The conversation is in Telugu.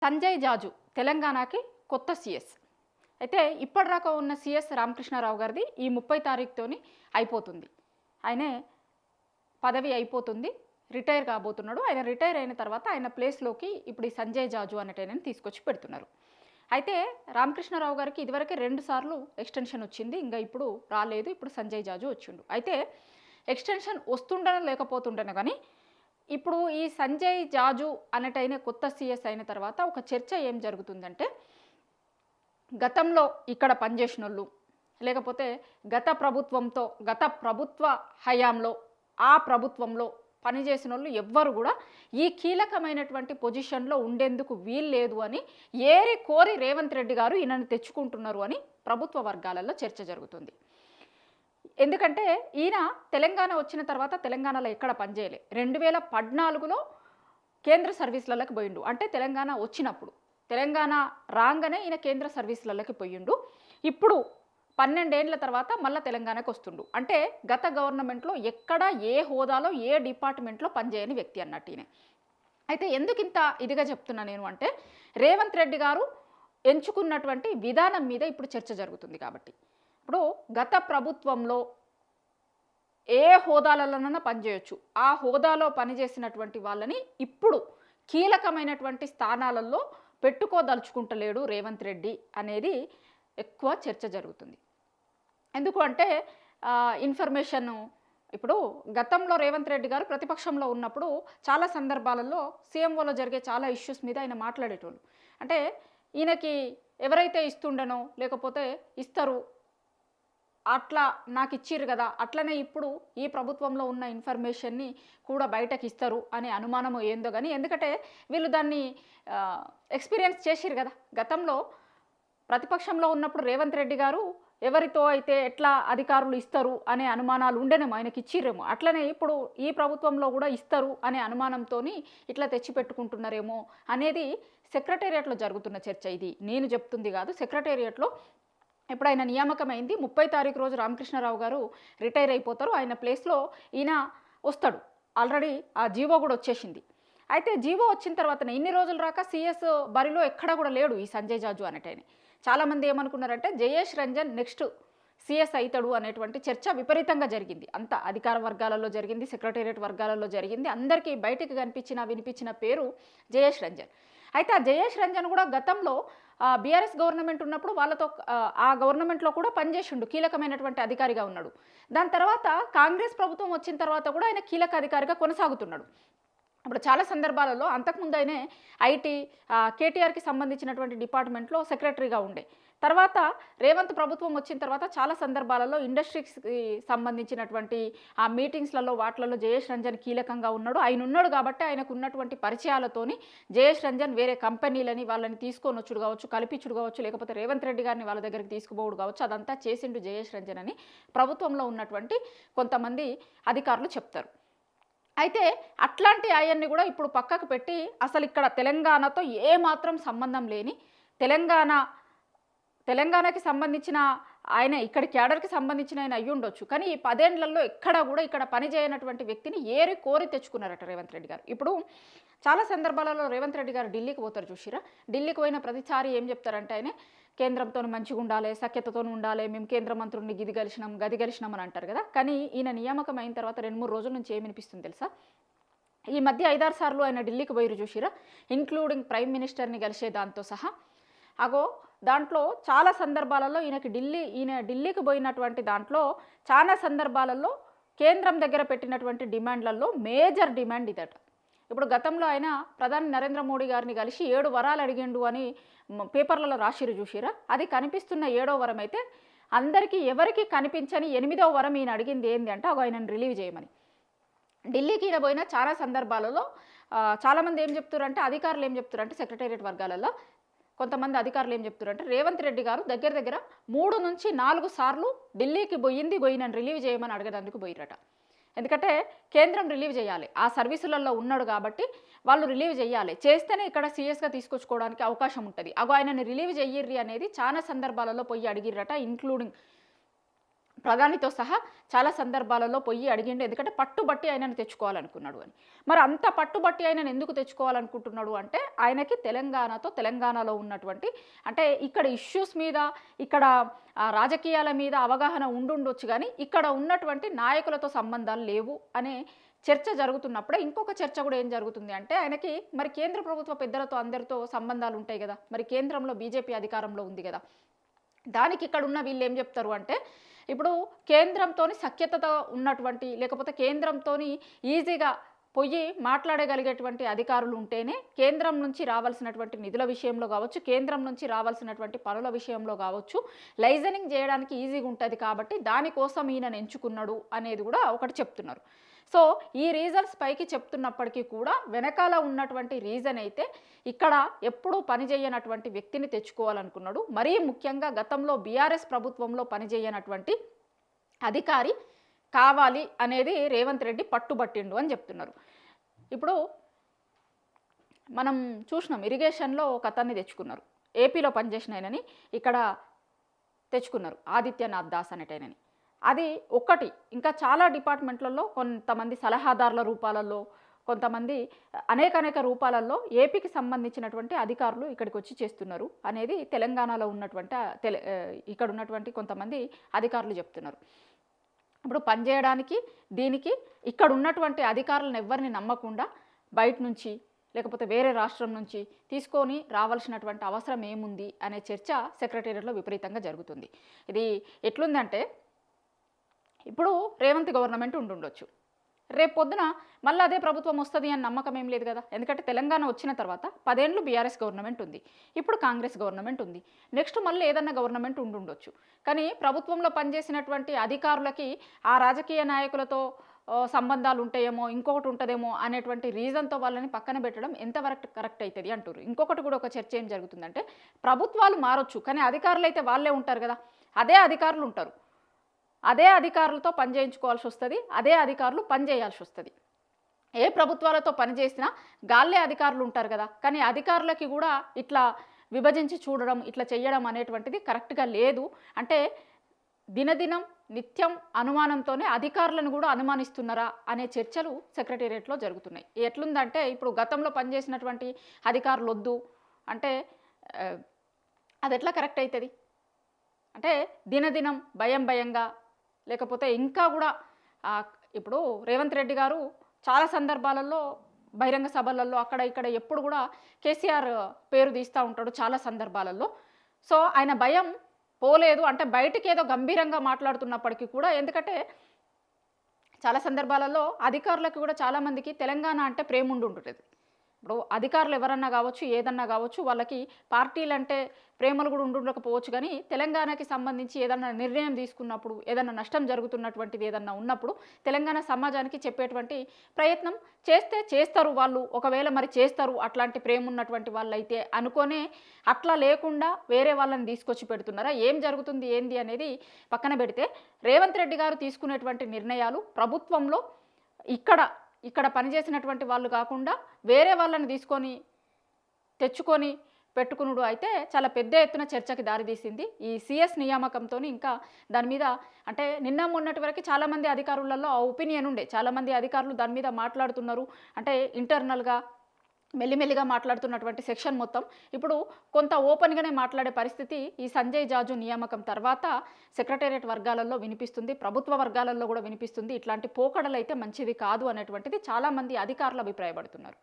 సంజయ్ జాజు తెలంగాణకి కొత్త సీఎస్. అయితే ఇప్పటిదాకా ఉన్న సీఎస్ రామకృష్ణారావు గారిది ఈ 30 తారీఖుతోని అయిపోతుంది. ఆయనే పదవి అయిపోతుంది. రిటైర్ కాబోతున్నాడు. ఆయన రిటైర్ అయిన తర్వాత ఆయన ప్లేస్లోకి ఇప్పుడు ఈ సంజయ్ జాజు అనేటైనని తీసుకొచ్చి పెడుతున్నారు. అయితే రామకృష్ణారావు గారికి ఇదివరకే 2 సార్లు ఎక్స్టెన్షన్ వచ్చింది. ఇంకా ఇప్పుడు రాలేదు. ఇప్పుడు సంజయ్ జాజు వచ్చిండు. అయితే ఎక్స్టెన్షన్ వస్తుండనో లేకపోతుండనో కానీ ఇప్పుడు ఈ సంజయ్ జాజు అనేటైన కొత్త సీఎస్ అయిన తర్వాత ఒక చర్చ ఏం జరుగుతుందంటే, గతంలో ఇక్కడ పనిచేసినోళ్ళు లేకపోతే గత ప్రభుత్వ హయాంలో ఆ ప్రభుత్వంలో పనిచేసినోళ్ళు ఎవ్వరు కూడా ఈ కీలకమైనటువంటి పొజిషన్లో ఉండేందుకు వీల్లేదు అని ఏరి కోరి రేవంత్ రెడ్డి గారు ఈయనను తెచ్చుకుంటున్నారు అని ప్రభుత్వ వర్గాలలో చర్చ జరుగుతుంది. ఎందుకంటే ఈయన తెలంగాణ వచ్చిన తర్వాత తెలంగాణలో ఎక్కడ పనిచేయలే. 2014లో కేంద్ర సర్వీసులలోకి పోయిండు. అంటే తెలంగాణ వచ్చినప్పుడు, తెలంగాణ రాగానే ఈయన కేంద్ర సర్వీసులలోకి పోయిండు. ఇప్పుడు 12 ఏళ్ల తర్వాత మళ్ళీ తెలంగాణకు వస్తుండు. అంటే గత గవర్నమెంట్లో ఎక్కడ ఏ హోదాలో ఏ డిపార్ట్మెంట్లో పనిచేయని వ్యక్తి అన్నట్టు ఈయన. అయితే ఎందుకు ఇంత ఇదిగా చెప్తున్నా నేను అంటే, రేవంత్ రెడ్డి గారు ఎంచుకున్నటువంటి విధానం మీద ఇప్పుడు చర్చ జరుగుతుంది. కాబట్టి ఇప్పుడు గత ప్రభుత్వంలో ఏ హోదాలలోనైనా పనిచేయొచ్చు. ఆ హోదాలో పనిచేసినటువంటి వాళ్ళని ఇప్పుడు కీలకమైనటువంటి స్థానాలలో పెట్టుకోదలుచుకుంటలేడు రేవంత్ రెడ్డి అనేది ఎక్కువ చర్చ జరుగుతుంది. ఎందుకు అంటే ఇన్ఫర్మేషన్ ఇప్పుడు గతంలో రేవంత్ రెడ్డి గారు ప్రతిపక్షంలో ఉన్నప్పుడు చాలా సందర్భాలలో సీఎంఓలో జరిగే చాలా ఇష్యూస్ మీద ఆయన మాట్లాడేటోళ్ళు. అంటే ఈయనకి ఎవరైతే ఇస్తుండనో లేకపోతే ఇస్తారు అట్లా నాకు ఇచ్చిర్రు కదా, అట్లనే ఇప్పుడు ఈ ప్రభుత్వంలో ఉన్న ఇన్ఫర్మేషన్ని కూడా బయటకు ఇస్తారు అనే అనుమానం ఏందో కానీ, ఎందుకంటే వీళ్ళు దాన్ని ఎక్స్పీరియన్స్ చేసిర్రు కదా. గతంలో ప్రతిపక్షంలో ఉన్నప్పుడు రేవంత్ రెడ్డి గారు ఎవరితో అయితే ఎట్లా అధికారులు ఇస్తారు అనే అనుమానాలు ఉండేనేమో, ఆయనకి ఇచ్చిర్రేమో. అట్లనే ఇప్పుడు ఈ ప్రభుత్వంలో కూడా ఇస్తారు అనే అనుమానంతో ఇట్లా తెచ్చిపెట్టుకుంటున్నారేమో అనేది సెక్రటేరియట్లో జరుగుతున్న చర్చ. ఇది నేను చెప్తుంది కాదు. సెక్రటేరియట్లో ఇప్పుడు ఆయన నియామకమైంది. 30 తారీఖు రోజు రామకృష్ణారావు గారు రిటైర్ అయిపోతారు. ఆయన ప్లేస్లో ఈయన వస్తాడు. ఆల్రెడీ ఆ జీవో కూడా వచ్చేసింది. అయితే జీవో వచ్చిన తర్వాతనే ఇన్ని రోజులు రాక సీఎస్ బరిలో ఎక్కడా కూడా లేడు ఈ సంజయ్ జాజు అనేటైన. చాలామంది ఏమనుకున్నారంటే జయేష్ రంజన్ నెక్స్ట్ సీఎస్ అవుతాడు అనేటువంటి చర్చ విపరీతంగా జరిగింది. అంత అధికార వర్గాలలో జరిగింది, సెక్రటేరియట్ వర్గాలలో జరిగింది. అందరికీ బయటికి వినిపించిన పేరు జయేష్ రంజన్. అయితే ఆ జయేష్ రంజన్ కూడా గతంలో బీఆర్ఎస్ గవర్నమెంట్ ఉన్నప్పుడు వాళ్ళతో ఆ గవర్నమెంట్లో కూడా పనిచేసిండు, కీలకమైనటువంటి అధికారిగా ఉన్నాడు. దాని తర్వాత కాంగ్రెస్ ప్రభుత్వం వచ్చిన తర్వాత కూడా ఆయన కీలక అధికారిగా కొనసాగుతున్నాడు. ఇప్పుడు చాలా సందర్భాలలో అంతకుముందు ఆయనే ఐటీ కేటీఆర్కి సంబంధించినటువంటి డిపార్ట్మెంట్లో సెక్రటరీగా ఉండే. తర్వాత రేవంత్ ప్రభుత్వం వచ్చిన తర్వాత చాలా సందర్భాలలో ఇండస్ట్రీస్కి సంబంధించినటువంటి ఆ మీటింగ్స్లలో వాటిలలో జయేష్ రంజన్ కీలకంగా ఉన్నాడు. ఆయన ఉన్నాడు కాబట్టి ఆయనకు ఉన్నటువంటి పరిచయాలతోని జయేష్ రంజన్ వేరే కంపెనీలని వాళ్ళని తీసుకొని వచ్చుడు కావచ్చు, కల్పించుడు కావచ్చు, లేకపోతే రేవంత్ రెడ్డి గారిని వాళ్ళ దగ్గరికి తీసుకుపోవడు కావచ్చు, అదంతా చేసిండు జయేష్ రంజన్ అని ప్రభుత్వంలో ఉన్నటువంటి కొంతమంది అధికారులు చెప్తారు. అయితే అట్లాంటి ఆయన్ని కూడా ఇప్పుడు పక్కకు పెట్టి అసలు ఇక్కడ తెలంగాణతో ఏమాత్రం సంబంధం లేని తెలంగాణకి సంబంధించిన ఆయన, ఇక్కడి క్యాడర్కి సంబంధించిన ఆయన అయ్యి ఉండొచ్చు, కానీ ఈ 10 ఏళ్లలో ఎక్కడా కూడా ఇక్కడ పనిచేయనటువంటి వ్యక్తిని ఏరి కోరి తెచ్చుకున్నారట రేవంత్ రెడ్డి గారు. ఇప్పుడు చాలా సందర్భాలలో రేవంత్ రెడ్డి గారు ఢిల్లీకి పోతారు చూసిరా. ఢిల్లీకి పోయిన ప్రతిసారి ఏం చెప్తారంటే ఆయన కేంద్రంతో మంచిగా ఉండాలి, సఖ్యతతో ఉండాలి, మేము కేంద్ర మంత్రుల్ని గది గెలిచినాం అని అంటారు కదా. కానీ ఈయన నియామకం అయిన తర్వాత 2-3 రోజుల నుంచి ఏమనిపిస్తుంది తెలుసా? ఈ మధ్య 5-6 సార్లు ఆయన ఢిల్లీకి పోయిరు చూసిరా, ఇంక్లూడింగ్ ప్రైమ్ మినిస్టర్ని కలిసే దాంతో సహా. అగో దాంట్లో చాలా సందర్భాలలో ఈయన ఢిల్లీకి పోయినటువంటి దాంట్లో చాలా సందర్భాలలో కేంద్రం దగ్గర పెట్టినటువంటి డిమాండ్లలో మేజర్ డిమాండ్ ఇదట. ఇప్పుడు గతంలో ఆయన ప్రధాని నరేంద్ర మోడీ గారిని కలిసి 7 వరాలు అడిగిండు అని పేపర్లలో రాసిరు చూసిరా. అది కనిపిస్తున్న 7వ వరం అయితే అందరికీ ఎవరికి కనిపించని 8వ వరం ఈయన అడిగింది ఏంటి అంటే ఆయనను రిలీవ్ చేయమని. ఢిల్లీకి ఈయన పోయిన చాలా సందర్భాలలో చాలామంది ఏం చెప్తారంటే, అధికారులు ఏం చెప్తారంటే, సెక్రటేరియట్ వర్గాలలో కొంతమంది అధికారులు ఏం చెప్తారంటే రేవంత్ రెడ్డి గారు దగ్గర 3 నుంచి 4 సార్లు ఢిల్లీకి పోయినని రిలీవ్ చేయమని అడగడానికి పోయిరట. ఎందుకంటే కేంద్రం రిలీవ్ చేయాలి, ఆ సర్వీసులలో ఉన్నాడు కాబట్టి వాళ్ళు రిలీవ్ చేయాలి, చేస్తేనే ఇక్కడ సీఎస్గా తీసుకొచ్చుకోవడానికి అవకాశం ఉంటుంది. ఆయనని రిలీవ్ చెయ్యిర్రి అనేది చాలా సందర్భాలలో పోయి అడిగిర్రట, ఇంక్లూడింగ్ ప్రధానితో సహా చాలా సందర్భాలలో పోయి అడిగిండు. ఎందుకంటే పట్టుబట్టి ఆయనను తెచ్చుకోవాలనుకున్నాడు అని. మరి అంత పట్టుబట్టి ఆయనను ఎందుకు తెచ్చుకోవాలనుకుంటున్నాడు అంటే ఆయనకి తెలంగాణలో ఉన్నటువంటి అంటే ఇక్కడ ఇష్యూస్ మీద ఇక్కడ రాజకీయాల మీద అవగాహన ఉండుండొచ్చు కానీ ఇక్కడ ఉన్నటువంటి నాయకులతో సంబంధాలు లేవు అనే చర్చ జరుగుతున్నప్పుడే ఇంకొక చర్చ కూడా ఏం జరుగుతుంది అంటే ఆయనకి మరి కేంద్ర ప్రభుత్వ పెద్దలతో అందరితో సంబంధాలు ఉంటాయి కదా, మరి కేంద్రంలో బీజేపీ అధికారంలో ఉంది కదా, దానికి ఇక్కడ ఉన్న వీళ్ళు ఏం చెప్తారు అంటే ఇప్పుడు కేంద్రంతో సఖ్యతతో ఉన్నటువంటి లేకపోతే కేంద్రంతో ఈజీగా పోయి మాట్లాడగలిగేటువంటి అధికారులు ఉంటేనే కేంద్రం నుంచి రావాల్సినటువంటి నిధుల విషయంలో కావచ్చు, కేంద్రం నుంచి రావాల్సినటువంటి పనుల విషయంలో కావచ్చు లైజనింగ్ చేయడానికి ఈజీగా ఉంటుంది కాబట్టి దానికోసం ఈయనను ఎంచుకున్నాడు అనేది కూడా ఒకటి చెప్తున్నారు. సో ఈ రీజన్స్ పైకి చెప్తున్నప్పటికీ కూడా వెనకాల ఉన్నటువంటి రీజన్ అయితే ఇక్కడ ఎప్పుడూ పనిచేయనటువంటి వ్యక్తిని తెచ్చుకోవాలనుకున్నాడు. మరీ ముఖ్యంగా గతంలో బీఆర్ఎస్ ప్రభుత్వంలో పనిచేయనటువంటి అధికారి కావాలి అనేది రేవంత్ రెడ్డి పట్టుబట్టిండు అని చెప్తున్నారు. ఇప్పుడు మనం చూసినాం ఇరిగేషన్లో ఒక అతన్ని తెచ్చుకున్నారు, ఏపీలో పనిచేసిన ఆయనని ఇక్కడ తెచ్చుకున్నారు, ఆదిత్యనాథ్ దాస్ అనేటైనని. అది ఒక్కటి, ఇంకా చాలా డిపార్ట్మెంట్లలో కొంతమంది సలహాదారుల రూపాలలో కొంతమంది అనేక రూపాలలో ఏపీకి సంబంధించినటువంటి అధికారులు ఇక్కడికి వచ్చి చేస్తున్నారు అనేది తెలంగాణలో ఉన్నటువంటి ఇక్కడ ఉన్నటువంటి కొంతమంది అధికారులు చెప్తున్నారు. ఇప్పుడు పనిచేయడానికి దీనికి ఇక్కడ ఉన్నటువంటి అధికారులను ఎవరిని నమ్మకుండా బయట నుంచి లేకపోతే వేరే రాష్ట్రం నుంచి తీసుకొని రావాల్సినటువంటి అవసరం ఏముంది అనే చర్చ సెక్రటేరియట్లో విపరీతంగా జరుగుతుంది. ఇది ఎట్లుందంటే ఇప్పుడు రేవంత్ గవర్నమెంట్ ఉండుండొచ్చు, రేపు పొద్దున మళ్ళీ అదే ప్రభుత్వం వస్తుంది అని నమ్మకం ఏం లేదు కదా. ఎందుకంటే తెలంగాణ వచ్చిన తర్వాత 10 ఏళ్ళు బీఆర్ఎస్ గవర్నమెంట్ ఉంది, ఇప్పుడు కాంగ్రెస్ గవర్నమెంట్ ఉంది, నెక్స్ట్ మళ్ళీ ఏదన్నా గవర్నమెంట్ ఉండుండొచ్చు. కానీ ప్రభుత్వంలో పనిచేసినటువంటి అధికారులకి ఆ రాజకీయ నాయకులతో సంబంధాలు ఉంటాయేమో ఇంకొకటి ఉంటుందేమో అనేటువంటి రీజన్తో వాళ్ళని పక్కన పెట్టడం ఎంతవరకు కరెక్ట్ అవుతుంది అంటారు. ఇంకొకటి కూడా ఒక చర్చ ఏం జరుగుతుందంటే ప్రభుత్వాలు మారొచ్చు కానీ అధికారులు అయితే వాళ్ళే ఉంటారు కదా, అదే అధికారులు ఉంటారు, అదే అధికారులతో పనిచేయించుకోవాల్సి వస్తుంది, అదే అధికారులు పనిచేయాల్సి వస్తుంది. ఏ ప్రభుత్వాలతో పనిచేసినా గాల్లే అధికారులు ఉంటారు కదా, కానీ అధికారులకి కూడా ఇట్లా విభజించి చూడడం ఇట్లా చేయడం అనేటువంటిది కరెక్ట్గా లేదు. అంటే దినదినం నిత్యం అనుమానంతోనే అధికారులను కూడా అనుమానిస్తున్నారా అనే చర్చలు సెక్రటేరియట్లో జరుగుతున్నాయి. ఎట్లుందంటే ఇప్పుడు గతంలో పనిచేసినటువంటి అధికారులు వద్దు అంటే అది ఎట్లా కరెక్ట్ అవుతుంది అంటే దినదినం భయంగా లేకపోతే ఇంకా కూడా ఇప్పుడు రేవంత్ రెడ్డి గారు చాలా సందర్భాలలో బహిరంగ సభలలో అక్కడ ఇక్కడ ఎప్పుడు కూడా కేసీఆర్ పేరు తీస్తూ ఉంటాడు చాలా సందర్భాలలో. సో ఆయన భయం పోలేదు అంటే బయటికి ఏదో గంభీరంగా మాట్లాడుతున్నప్పటికీ కూడా, ఎందుకంటే చాలా సందర్భాలలో అధికారులకు కూడా చాలామందికి తెలంగాణ అంటే ప్రేమ ఉంటుంది. ఇప్పుడు అధికారులు ఎవరన్నా కావచ్చు ఏదన్నా కావచ్చు వాళ్ళకి పార్టీలు అంటే ప్రేమలు కూడా ఉండకపోవచ్చు, కానీ తెలంగాణకి సంబంధించి ఏదన్నా నిర్ణయం తీసుకున్నప్పుడు ఏదన్నా నష్టం జరుగుతున్నటువంటిది ఏదన్నా ఉన్నప్పుడు తెలంగాణ సమాజానికి చెప్పేటువంటి ప్రయత్నం చేస్తారు వాళ్ళు. ఒకవేళ మరి చేస్తారు అట్లాంటి ప్రేమ ఉన్నటువంటి వాళ్ళు అయితే అనుకోనే అట్లా లేకుండా వేరే వాళ్ళని తీసుకొచ్చి పెడుతున్నారా, ఏం జరుగుతుంది ఏంది అనేది పక్కన పెడితే రేవంత్ రెడ్డి గారు తీసుకునేటువంటి నిర్ణయాలు ప్రభుత్వంలో ఇక్కడ పనిచేసినటువంటి వాళ్ళు కాకుండా వేరే వాళ్ళని తెచ్చుకొని పెట్టుకునుడు అయితే చాలా పెద్ద ఎత్తున చర్చకి దారితీసింది ఈ సిఎస్ నియామకంతో. ఇంకా దాని మీద అంటే నిన్న మొన్నటి వరకు చాలామంది అధికారులలో ఆ ఒపీనియన్ ఉండే, చాలామంది అధికారులు దాని మీద మాట్లాడుతున్నారు. అంటే ఇంటర్నల్గా మెల్లిమెల్లిగా మాట్లాడుతున్నటువంటి సెక్షన్ మొత్తం ఇప్పుడు కొంత ఓపెన్గానే మాట్లాడే పరిస్థితి ఈ సంజయ్ జాజు నియామకం తర్వాత సెక్రటేరియట్ వర్గాలలో వినిపిస్తుంది, ప్రభుత్వ వర్గాలలో కూడా వినిపిస్తుంది. ఇట్లాంటి పోకడలు అయితే మంచిది కాదు అనేటువంటిది చాలామంది అధికారులు అభిప్రాయపడుతున్నారు.